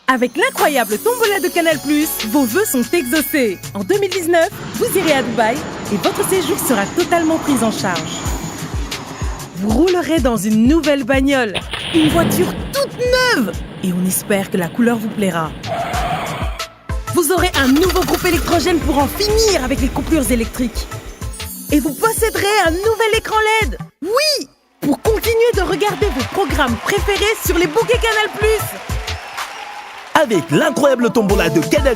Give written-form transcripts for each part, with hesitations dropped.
Avec l'incroyable tombola de Canal+, vos vœux sont exaucés. En 2019, vous irez à Dubaï et votre séjour sera totalement pris en charge. Vous roulerez dans une nouvelle bagnole, une voiture toute neuve, et on espère que la couleur vous plaira. Vous aurez un nouveau groupe électrogène pour en finir avec les coupures électriques. Et vous posséderez un nouvel écran LED. Oui, pour continuer de regarder vos programmes préférés sur les bouquets Canal+. Avec l'incroyable tombola de Canal+,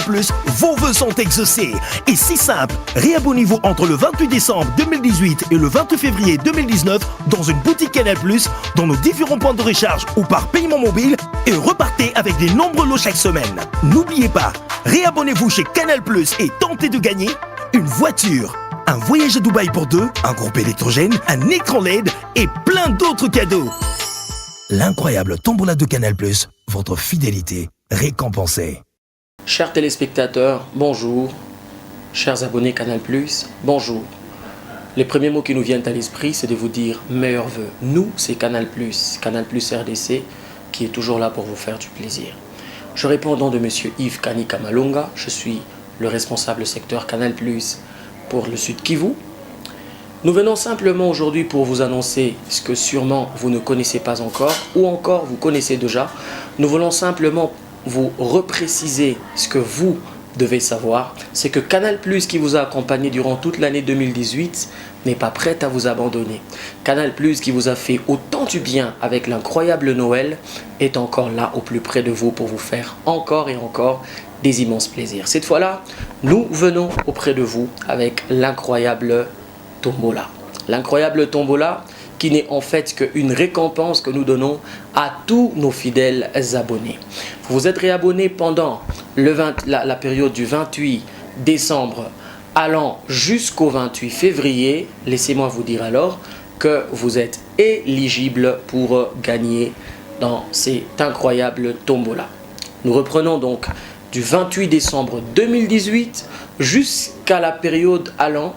vos vœux sont exaucés. Et si simple, réabonnez-vous entre le 28 décembre 2018 et le 28 février 2019 dans une boutique Canal+, dans nos différents points de recharge ou par paiement mobile et repartez avec des nombreux lots chaque semaine. N'oubliez pas, réabonnez-vous chez Canal+, et tentez de gagner une voiture, un voyage à Dubaï pour deux, un groupe électrogène, un écran LED et plein d'autres cadeaux. L'incroyable tombola de Canal+, votre fidélité récompensée. Chers téléspectateurs, bonjour. Chers abonnés Canal+, bonjour. Les premiers mots qui nous viennent à l'esprit, c'est de vous dire meilleurs vœux. Nous, c'est Canal+, Canal+ RDC, qui est toujours là pour vous faire du plaisir. Je réponds au nom de Monsieur Yves Kani Kamalonga. Je suis le responsable secteur Canal+ pour le Sud Kivu. Nous venons simplement aujourd'hui pour vous annoncer ce que sûrement vous ne connaissez pas encore, ou encore vous connaissez déjà. Nous voulons simplement vous repréciser ce que vous devez savoir. C'est que Canal+, qui vous a accompagné durant toute l'année 2018, n'est pas prêt à vous abandonner. Canal+, qui vous a fait autant du bien avec l'incroyable Noël, est encore là au plus près de vous pour vous faire encore et encore des immenses plaisirs. Cette fois-là, nous venons auprès de vous avec l'incroyable tombola. L'incroyable tombola qui n'est en fait qu'une récompense que nous donnons à tous nos fidèles abonnés. Vous vous êtes réabonnés pendant la période du 28 décembre allant jusqu'au 28 février. Laissez-moi vous dire alors que vous êtes éligible pour gagner dans cet incroyable tombola. Nous reprenons donc du 28 décembre 2018 jusqu'à la période allant,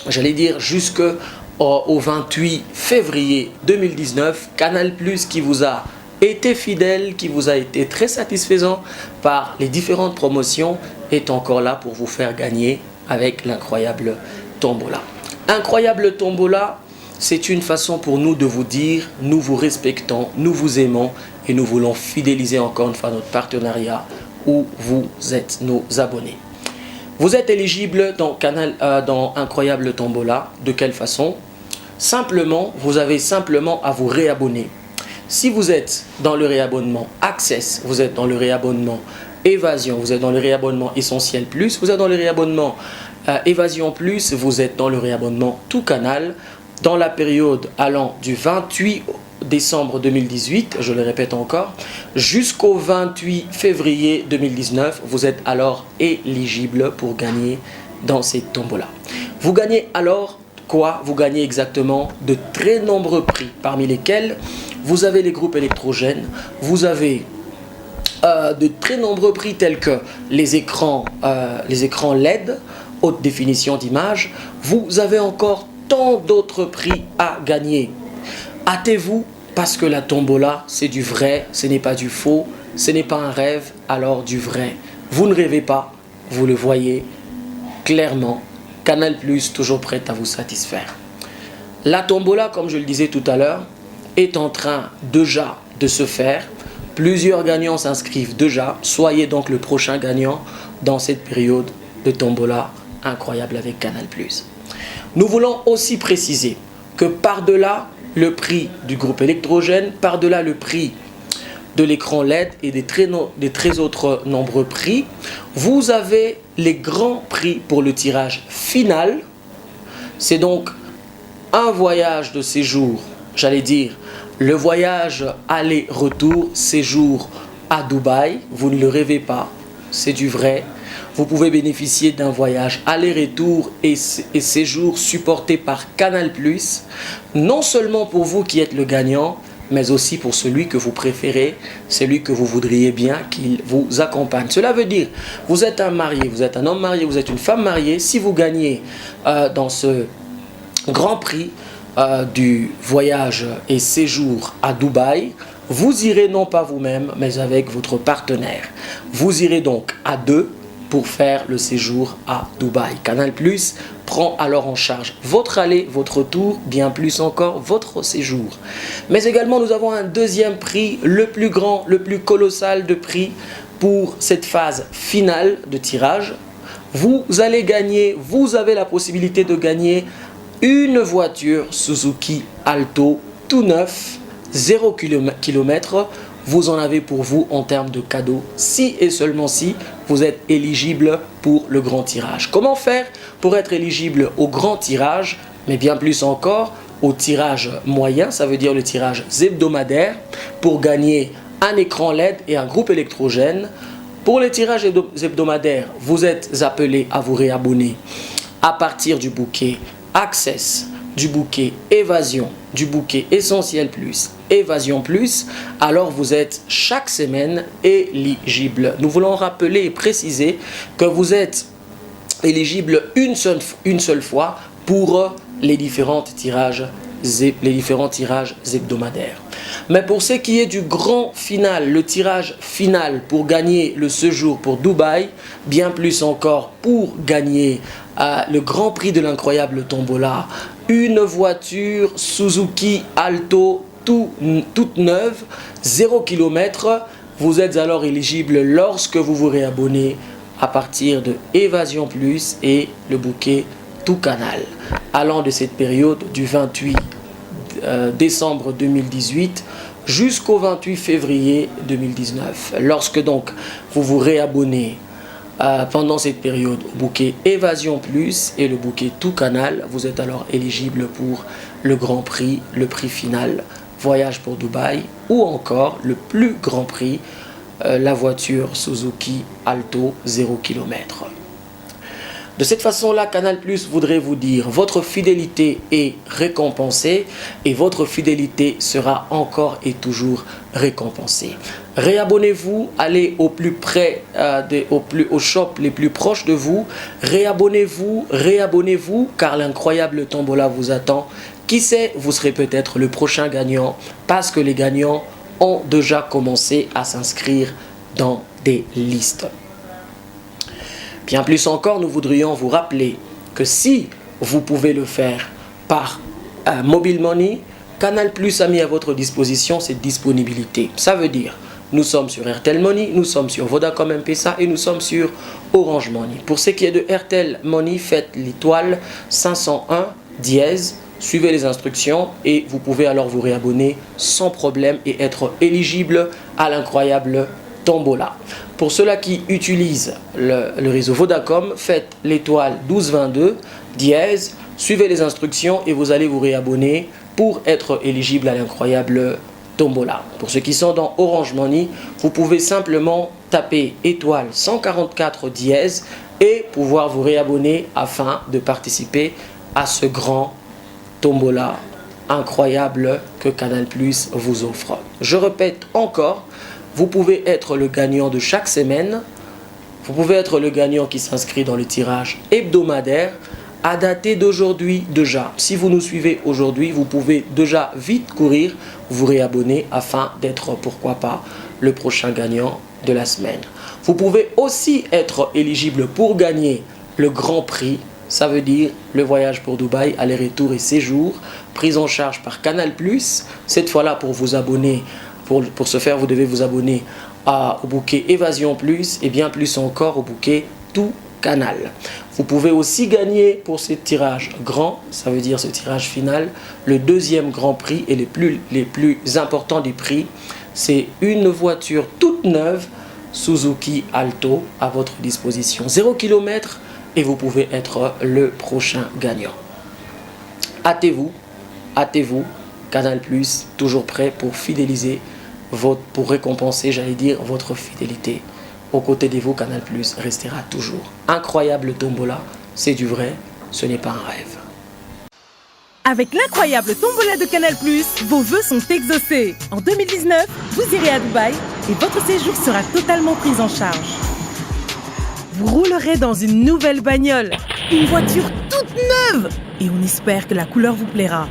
j'allais dire jusqu'au 28 février 2019, Canal+, qui vous a été fidèle, qui vous a été très satisfaisant par les différentes promotions, est encore là pour vous faire gagner avec l'incroyable tombola. Incroyable tombola, c'est une façon pour nous de vous dire, nous vous respectons, nous vous aimons et nous voulons fidéliser encore une fois notre partenariat où vous êtes nos abonnés. Vous êtes éligible dans Incroyable Tombola. De quelle façon? Simplement, vous avez simplement à vous réabonner. Si vous êtes dans le réabonnement Access, vous êtes dans le réabonnement Évasion, vous êtes dans le réabonnement Essentiel Plus, vous êtes dans le réabonnement Évasion Plus, vous êtes dans le réabonnement Tout Canal. Dans la période allant du 28 décembre 2018, je le répète encore, jusqu'au 28 février 2019, vous êtes alors éligible pour gagner dans cette tombola. Vous gagnez alors quoi? Vous gagnez exactement de très nombreux prix, parmi lesquels vous avez les groupes électrogènes, vous avez de très nombreux prix tels que les écrans LED, haute définition d'image. Vous avez encore tant d'autres prix à gagner. Hâtez-vous parce que la tombola, c'est du vrai, ce n'est pas du faux, ce n'est pas un rêve, alors du vrai. Vous ne rêvez pas, vous le voyez clairement. Canal+, toujours prêt à vous satisfaire. La tombola, comme je le disais tout à l'heure, est en train déjà de se faire. Plusieurs gagnants s'inscrivent déjà. Soyez donc le prochain gagnant dans cette période de tombola incroyable avec Canal+. Nous voulons aussi préciser que par-delà le prix du groupe électrogène, par-delà le prix de l'écran LED et des très autres nombreux prix, vous avez les grands prix pour le tirage final. C'est donc un voyage de séjour, j'allais dire, le voyage aller-retour, séjour à Dubaï. Vous ne le rêvez pas, c'est du vrai. Vous pouvez bénéficier d'un voyage aller-retour et séjour supporté par Canal+, non seulement pour vous qui êtes le gagnant, mais aussi pour celui que vous préférez, celui que vous voudriez bien qu'il vous accompagne. Cela veut dire, vous êtes un marié, vous êtes un homme marié, vous êtes une femme mariée, si vous gagnez dans ce grand prix du voyage et séjour à Dubaï, Vous irez non pas vous-même, mais avec votre partenaire. Vous irez donc à deux pour faire le séjour à Dubaï. Canal+ prend alors en charge votre aller, votre retour, bien plus encore votre séjour. Mais également, nous avons un deuxième prix, le plus grand, le plus colossal de prix pour cette phase finale de tirage. Vous allez gagner, vous avez la possibilité de gagner une voiture Suzuki Alto tout neuf, 0 km. Vous en avez pour vous en termes de cadeaux, si et seulement si vous êtes éligible pour le grand tirage. Comment faire pour être éligible au grand tirage, mais bien plus encore au tirage moyen, ça veut dire le tirage hebdomadaire, pour gagner un écran LED et un groupe électrogène. Pour les tirages hebdomadaires, vous êtes appelé à vous réabonner à partir du bouquet Access, du bouquet Évasion, du bouquet Essentiel Plus, Évasion Plus, alors vous êtes chaque semaine éligible. Nous voulons rappeler et préciser que vous êtes éligible une seule fois pour les différents tirages hebdomadaires. Mais pour ce qui est du grand final, le tirage final pour gagner le séjour pour Dubaï, bien plus encore pour gagner le grand prix de l'incroyable tombola, une voiture Suzuki Alto toute neuve, 0 km, vous êtes alors éligible lorsque vous vous réabonnez à partir de Évasion Plus et le bouquet Tout Canal. Allant de cette période du 28 décembre 2018 jusqu'au 28 février 2019. Lorsque donc vous vous réabonnez pendant cette période au bouquet Évasion Plus et le bouquet Tout Canal, vous êtes alors éligible pour le grand prix, le prix final, voyage pour Dubaï, ou encore le plus grand prix, la voiture Suzuki Alto 0 km. De cette façon-là, Canal+ voudrait vous dire votre fidélité est récompensée et votre fidélité sera encore et toujours récompensée. Réabonnez-vous, allez au plus près, aux shops les plus proches de vous. Réabonnez-vous, car l'incroyable tombola vous attend. Qui sait, vous serez peut-être le prochain gagnant parce que les gagnants ont déjà commencé à s'inscrire dans des listes. Bien plus encore, nous voudrions vous rappeler que si vous pouvez le faire par Mobile Money, Canal+ a mis à votre disposition cette disponibilité. Ça veut dire, nous sommes sur Airtel Money, nous sommes sur Vodacom M-Pesa et nous sommes sur Orange Money. Pour ce qui est de Airtel Money, faites l'étoile 501 dièse, suivez les instructions et vous pouvez alors vous réabonner sans problème et être éligible à l'incroyable tombola. Pour ceux-là qui utilisent le réseau Vodacom, faites l'étoile 1222 dièse, suivez les instructions et vous allez vous réabonner pour être éligible à l'incroyable tombola. Pour ceux qui sont dans Orange Money, vous pouvez simplement taper étoile 144 dièse et pouvoir vous réabonner afin de participer à ce grand tombola incroyable que Canal+ vous offre. Je répète encore, vous pouvez être le gagnant de chaque semaine. Vous pouvez être le gagnant qui s'inscrit dans le tirage hebdomadaire à dater d'aujourd'hui déjà. Si vous nous suivez aujourd'hui, vous pouvez déjà vite courir, vous réabonner afin d'être, pourquoi pas, le prochain gagnant de la semaine. Vous pouvez aussi être éligible pour gagner le grand prix. Ça veut dire le voyage pour Dubaï, aller-retour et séjour, prise en charge par Canal+. Cette fois-là, pour vous abonner, pour ce faire, vous devez vous abonner au bouquet Évasion Plus et bien plus encore au bouquet Tout Canal. Vous pouvez aussi gagner pour ce tirage grand, ça veut dire ce tirage final, le deuxième grand prix et les plus importants des prix. C'est une voiture toute neuve Suzuki Alto à votre disposition. 0 km et vous pouvez être le prochain gagnant. Hâtez-vous, Canal+, toujours prêt pour fidéliser pour récompenser, j'allais dire, votre fidélité. Aux côtés de vous, Canal+ restera toujours. Incroyable tombola, c'est du vrai, ce n'est pas un rêve. Avec l'incroyable tombola de Canal+, vos vœux sont exaucés. En 2019, vous irez à Dubaï et votre séjour sera totalement pris en charge. Vous roulerez dans une nouvelle bagnole, une voiture toute neuve, et on espère que la couleur vous plaira.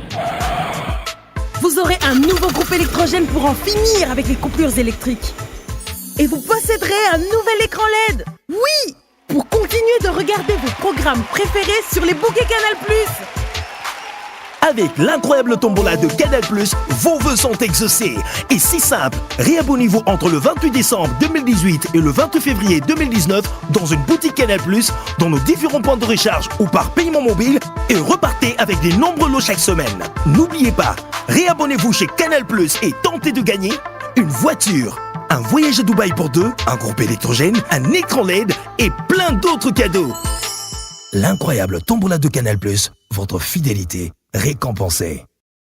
Vous aurez un nouveau groupe électrogène pour en finir avec les coupures électriques. Et vous posséderez un nouvel écran LED. Oui, pour continuer de regarder vos programmes préférés sur les bouquets Canal+. Avec l'incroyable tombola de Canal+, vos vœux sont exaucés. Et si simple, réabonnez-vous entre le 28 décembre 2018 et le 28 février 2019 dans une boutique Canal+, dans nos différents points de recharge ou par paiement mobile et repartez avec des nombreux lots chaque semaine. N'oubliez pas, réabonnez-vous chez Canal+, et tentez de gagner une voiture, un voyage à Dubaï pour deux, un groupe électrogène, un écran LED et plein d'autres cadeaux. L'incroyable tombola de Canal+, votre fidélité récompensée.